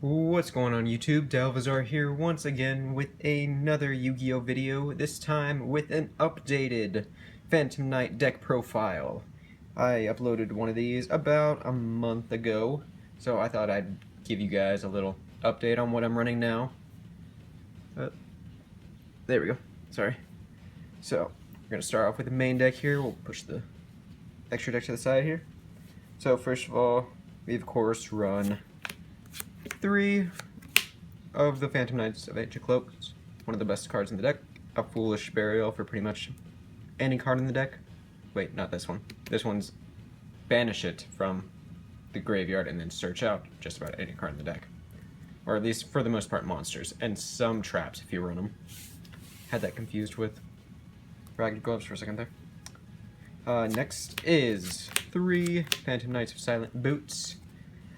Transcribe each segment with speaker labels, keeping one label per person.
Speaker 1: What's going on YouTube? Dalvazar here once again with another Yu-Gi-Oh video, this time with an updated Phantom Knight deck profile. I uploaded one of these about a month ago, so I thought I'd give you guys a little update on what I'm running now. There we go, sorry. So, we're going to start off with the main deck here. We'll push the extra deck to the side here. So first of all, we of course run 3 of the Phantom Knights of Ancient Cloaks, one of the best cards in the deck. A Foolish Burial for pretty much any card in the deck. Wait, not this one. This one's banish it from the graveyard and then search out just about any card in the deck. Or at least, for the most part, monsters. And some traps if you run them. Had that confused with Ragged Gloves for a second there. Next is 3 Phantom Knights of Silent Boots.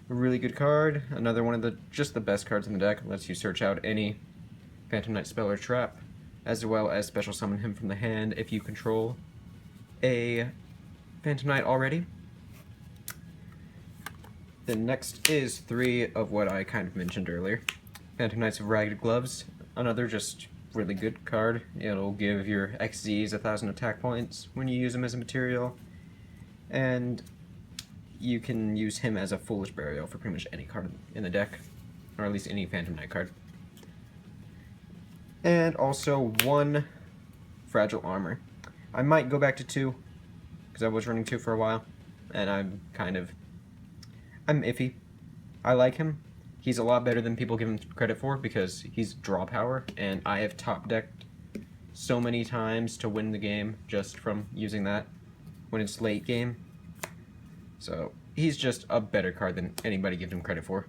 Speaker 1: A really good card. Another one of the just the best cards in the deck. Lets you search out any Phantom Knight spell or trap, as well as special summon him from the hand if you control a Phantom Knight already. The next is 3 of what I kind of mentioned earlier. Phantom Knights of Ragged Gloves. Another just really good card. It'll give your XZs 1,000 attack points when you use them as a material. And you can use him as a Foolish Burial for pretty much any card in the deck, or at least any Phantom Knight card. And also 1 Fragile Armor. I might go back to 2, because I was running 2 for a while, and I'm iffy. I like him. He's a lot better than people give him credit for, because he's draw power, and I have top decked so many times to win the game just from using that when it's late game. So, he's just a better card than anybody gives him credit for.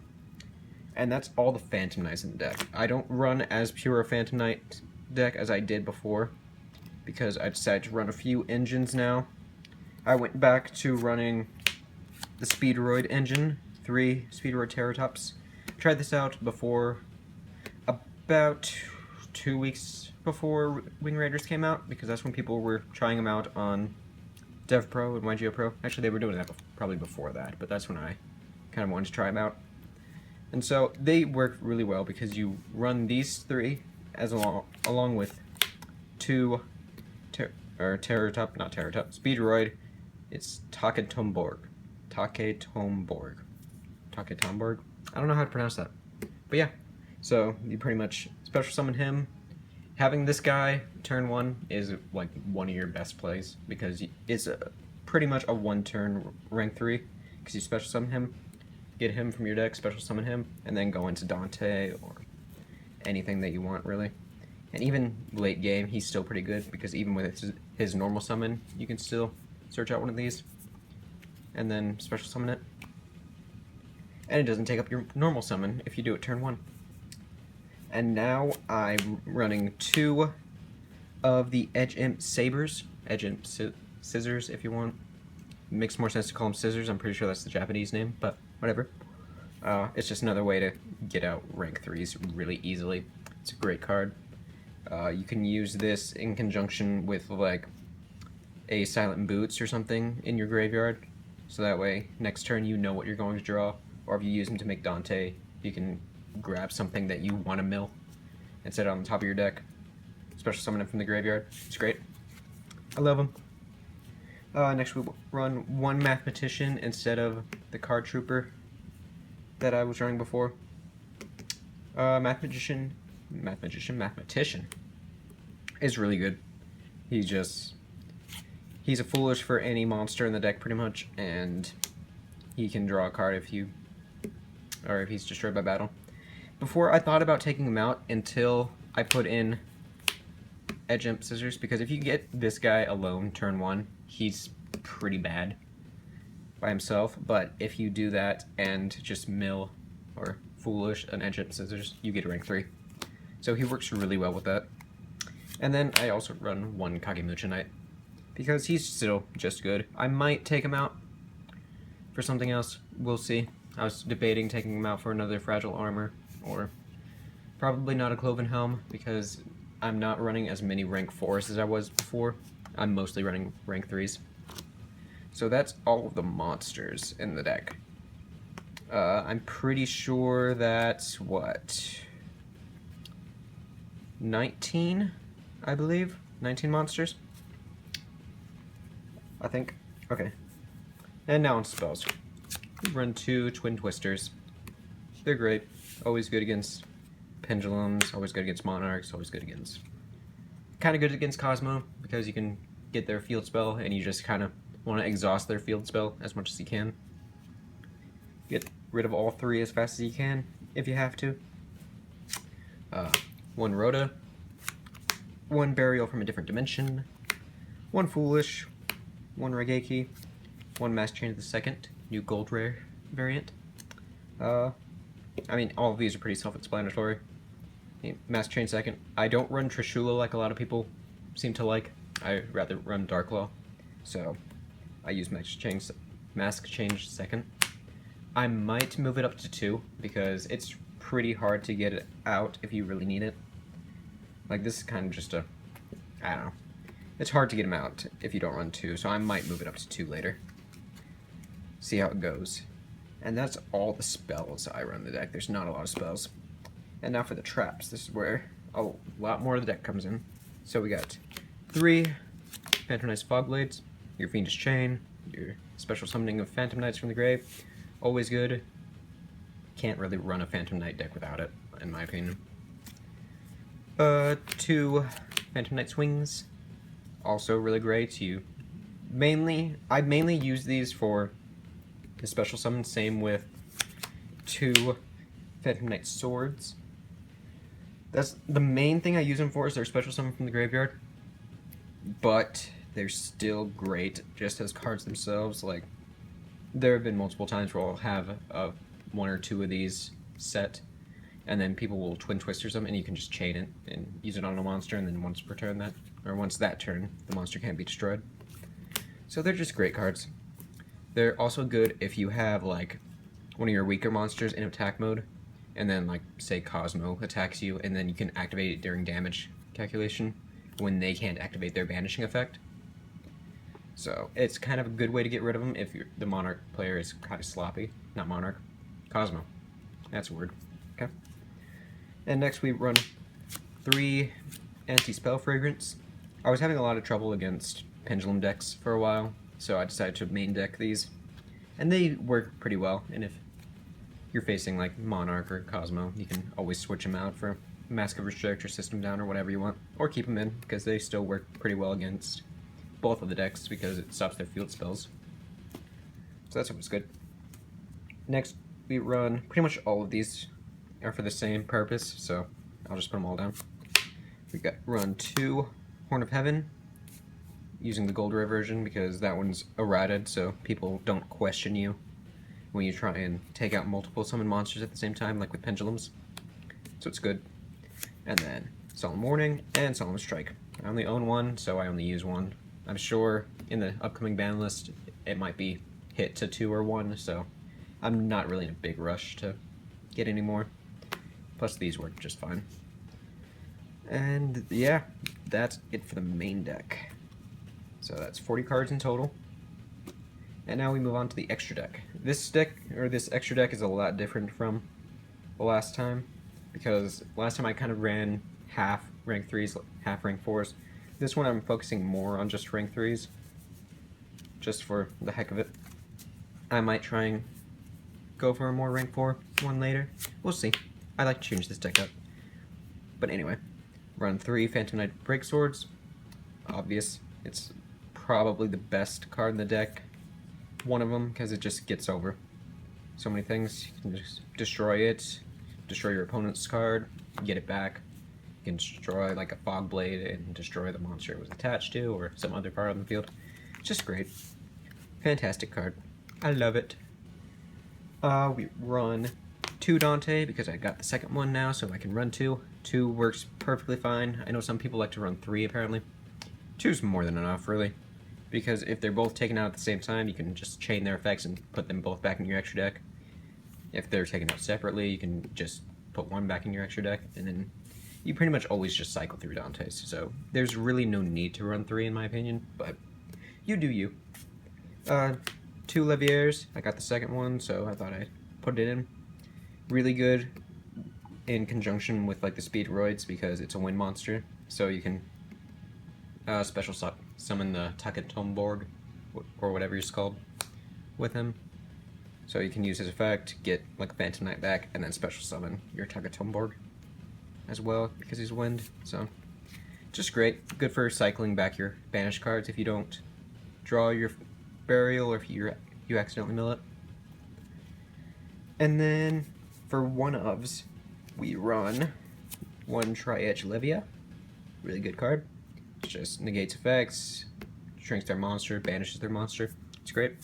Speaker 1: And that's all the Phantom Knights in the deck. I don't run as pure a Phantom Knight deck as I did before, because I decided to run a few engines now. I went back to running the Speedroid engine, 3 Speedroid Terratops. Tried this out before, about 2 weeks before Wing Raiders came out, because that's when people were trying them out on Dev Pro and YGO Pro. Actually, they were doing that probably before that, but that's when I kind of wanted to try them out. And so they work really well because you run these 3 as along with 2 Speedroid. It's Taketomborg. Taketomborg. I don't know how to pronounce that. But yeah, so you pretty much special summon him. Having this guy turn 1 is like one of your best plays, because it's pretty much a 1-turn rank 3, because you special summon him, get him from your deck, special summon him, and then go into Dante or anything that you want really. And even late game, he's still pretty good, because even with his normal summon, you can still search out one of these and then special summon it. And it doesn't take up your normal summon if you do it turn 1. And now I'm running 2 of the Edge Imp Sabers. Edge Imp Scissors, if you want. It makes more sense to call them Scissors. I'm pretty sure that's the Japanese name, but whatever. It's just another way to get out rank 3s really easily. It's a great card. You can use this in conjunction with like a Silent Boots or something in your graveyard. So that way, next turn you know what you're going to draw. Or if you use them to make Dante, you can grab something that you want to mill and set it on the top of your deck. Special summon it from the graveyard. It's great. I love them. Next we'll run 1 Mathematician instead of the Card Trooper that I was running before. Mathematician is really good. He's a foolish for any monster in the deck pretty much, and he can draw a card if he's destroyed by battle. Before, I thought about taking him out until I put in Edge Imp Scissors, because if you get this guy alone turn 1, he's pretty bad by himself, but if you do that and just mill or foolish an Edge Imp Scissors, you get a rank 3. So he works really well with that. And then I also run 1 Kagemucha Knight, because he's still just good. I might take him out for something else. We'll see. I was debating taking him out for another Fragile Armor, or probably not a Cloven Helm, because I'm not running as many rank 4s as I was before. I'm mostly running rank 3s. So that's all of the monsters in the deck. I'm pretty sure that's what, 19, I believe, 19 monsters, I think. Okay, and now on spells. We run 2 Twin Twisters. They're great, always good against pendulums, always good against monarchs, always good against, kind of good against Cosmo, because you can get their field spell and you just kind of want to exhaust their field spell as much as you can. Get rid of all 3 as fast as you can, if you have to. 1 Rhoda, 1 Burial from a Different Dimension, 1 Foolish, 1 Raigeki, 1 Mass Chain of the Second, new gold rare variant. I mean, all of these are pretty self-explanatory. Mass Chain Second. I don't run Trishula like a lot of people seem to like. I rather run Darklaw, so I use Mask Change Second. I might move it up to 2, because it's pretty hard to get it out if you really need it. Like, this is kind of just a, I don't know. It's hard to get them out if you don't run 2, so I might move it up to 2 later. See how it goes. And that's all the spells I run in the deck. There's not a lot of spells. And now for the traps. This is where a lot more of the deck comes in. So we got 3 Phantom Knights Fogblades, your Fiendish Chain, your special summoning of Phantom Knights from the grave. Always good. Can't really run a Phantom Knight deck without it, in my opinion. 2 Phantom Knight Swings. Also really great. I mainly use these for the special summon, same with 2 Phantom Knight Swords. That's the main thing I use them for, is their special summon from the graveyard. But they're still great just as cards themselves. Like, there have been multiple times where I'll have 1 or 2 of these set, and then people will Twin Twisters them, and you can just chain it and use it on a monster, and then once that turn, the monster can't be destroyed. So they're just great cards. They're also good if you have, like, one of your weaker monsters in attack mode, and then, like, say Cosmo attacks you, and then you can activate it during damage calculation when they can't activate their banishing effect. So it's kind of a good way to get rid of them if the Monarch player is kind of sloppy. Not Monarch, Cosmo. That's a word. Okay. And next we run 3 Anti-Spell Fragrance. I was having a lot of trouble against Pendulum decks for a while, so I decided to main deck these. And they work pretty well, and if you're facing like Monarch or Cosmo, you can always switch them out for Mask of Restrict or System Down or whatever you want, or keep them in, because they still work pretty well against both of the decks because it stops their field spells. So that's what's good. Next, we run pretty much all of these are for the same purpose, so I'll just put them all down. We got run 2 Horn of Heaven, using the Gold Rare version because that one's errated, so people don't question you when you try and take out multiple summon monsters at the same time, like with Pendulums. So it's good. And then Solemn Warning and Solemn Strike. I only own 1, so I only use 1. I'm sure in the upcoming ban list it might be hit to 2 or 1, so I'm not really in a big rush to get any more. Plus these work just fine. And yeah, that's it for the main deck. So that's 40 cards in total. And now we move on to the extra deck. This extra deck is a lot different from the last time, because last time I kind of ran half rank 3s, half rank 4s. This one I'm focusing more on just rank 3s, just for the heck of it. I might try and go for a more rank 4 one later. We'll see. I like to change this deck up. But anyway, run 3 Phantom Knight Break Swords. Obvious. It's probably the best card in the deck. One of them, because it just gets over so many things. You can just destroy it, destroy your opponent's card, get it back. You can destroy like a Fog Blade and destroy the monster it was attached to, or some other card on the field. It's just great. Fantastic card. I love it. We run 2 Dante, because I got the second one now, so I can run 2. 2 works perfectly fine. I know some people like to run 3, apparently. 2's more than enough, really. Because if they're both taken out at the same time, you can just chain their effects and put them both back in your extra deck. If they're taken out separately, you can just put 1 back in your extra deck, and then you pretty much always just cycle through Dantes. So there's really no need to run 3, in my opinion, but you do you. 2 Leviers. I got the second one, so I thought I'd put it in. Really good in conjunction with like the Speedroids because it's a wind monster, so you can special summon the Takatomborg or whatever it's called with him. So you can use his effect, get like a Phantom Knight back, and then special summon your Takatomborg as well because he's wind. So just great. Good for cycling back your banished cards if you don't draw your burial or if you accidentally mill it. And then for one-ofs, we run one Tri-Edge Levia. Really good card. It just negates effects, shrinks their monster, banishes their monster. It's great.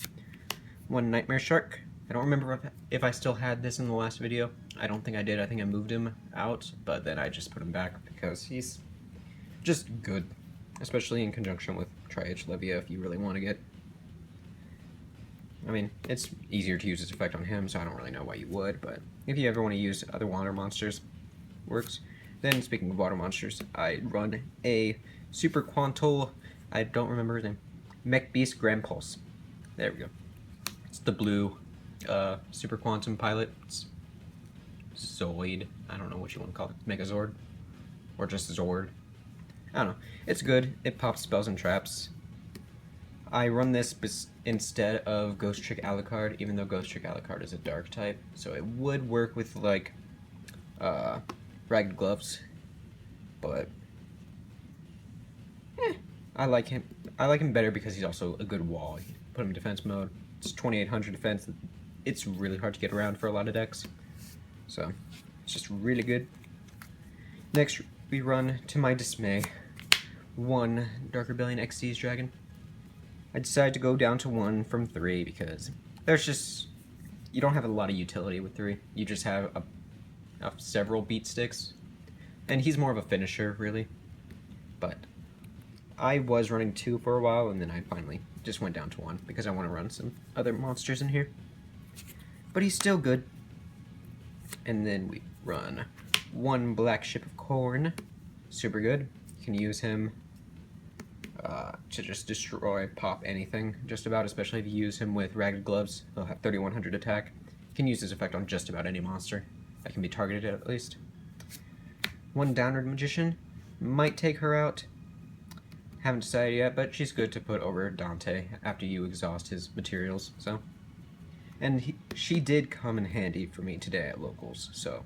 Speaker 1: One Nightmare Shark. I don't remember if I still had this in the last video. I don't think I did. I think I moved him out, but then I just put him back because he's just good, especially in conjunction with Tri-Edge Levia if you really want to get... I mean, it's easier to use this effect on him, so I don't really know why you would, but if you ever want to use other water monsters, works. Then, speaking of water monsters, I run a Super Quantal, I don't remember his name, Mech Beast Grand Pulse. There we go. It's the blue Super Quantum Pilot. It's Zoid. I don't know what you want to call it. Megazord. Or just Zord. I don't know. It's good. It pops spells and traps. I run this instead of Ghost Trick Alucard, even though Ghost Trick Alucard is a dark type, so it would work with like Ragged Gloves, but I like him. I like him better because he's also a good wall. You put him in defense mode. It's 2800 defense. It's really hard to get around for a lot of decks, so it's just really good. Next, we run, to my dismay, one Dark Rebellion Xyz Dragon. I decided to go down to 1 from 3 because there's just, you don't have a lot of utility with 3. You just have several beat sticks, and he's more of a finisher, really. But I was running 2 for a while, and then I finally just went down to 1 because I want to run some other monsters in here. But he's still good. And then we run one Black Ship of Corn. Super good. You can use him to just destroy, pop anything, just about, especially if you use him with Ragged Gloves. He'll have 3100 attack. You can use this effect on just about any monster that can be targeted at least. One Downward Magician. Might take her out. Haven't decided yet, but she's good to put over Dante after you exhaust his materials, so. And she did come in handy for me today at locals, so.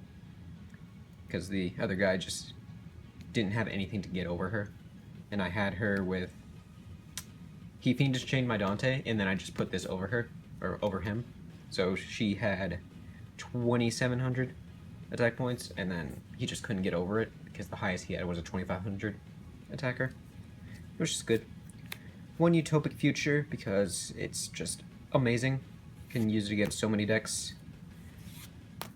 Speaker 1: Because the other guy just didn't have anything to get over her. And I had her with... He Fiendish Chained my Dante, and then I just put this over her, or over him. So she had 2700 attack points, and then he just couldn't get over it, because the highest he had was a 2500 attacker. Which is good. One Utopic Future, because it's just amazing. Can use it against so many decks.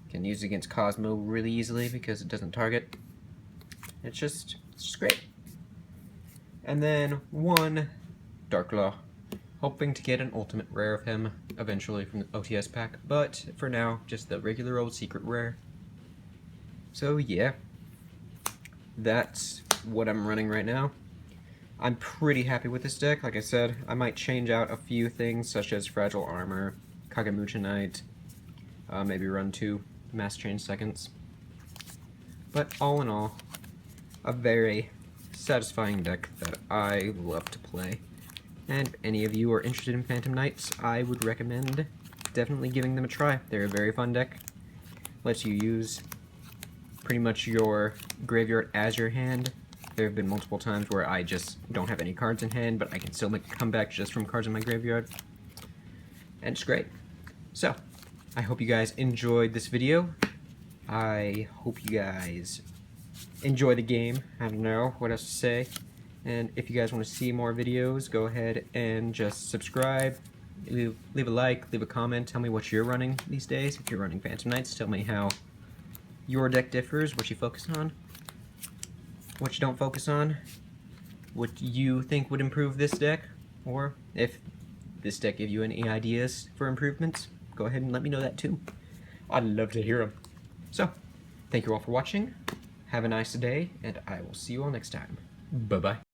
Speaker 1: Can use it against Cosmo really easily, because it doesn't target. It's just great. And then one Darklaw, hoping to get an ultimate rare of him eventually from the OTS pack, but for now, just the regular old secret rare. So yeah, that's what I'm running right now. I'm pretty happy with this deck. Like I said, I might change out a few things such as Fragile Armor, Kagemucha Knight, maybe run 2 Mass Change Seconds. But all in all, a very satisfying deck that I love to play. And if any of you are interested in Phantom Knights, I would recommend definitely giving them a try. They're a very fun deck. Lets you use pretty much your graveyard as your hand. There have been multiple times where I just don't have any cards in hand, but I can still make a comeback just from cards in my graveyard. And it's great. So, I hope you guys enjoyed this video. I hope you guys enjoy the game. I don't know what else to say. And if you guys want to see more videos, go ahead and just subscribe. Leave a like, leave a comment, tell me what you're running these days. If you're running Phantom Knights, tell me how your deck differs, what you focus on, what you don't focus on, what you think would improve this deck, or if this deck gave you any ideas for improvements, go ahead and let me know that too. I'd love to hear them. So, thank you all for watching, have a nice day, and I will see you all next time. Bye-bye.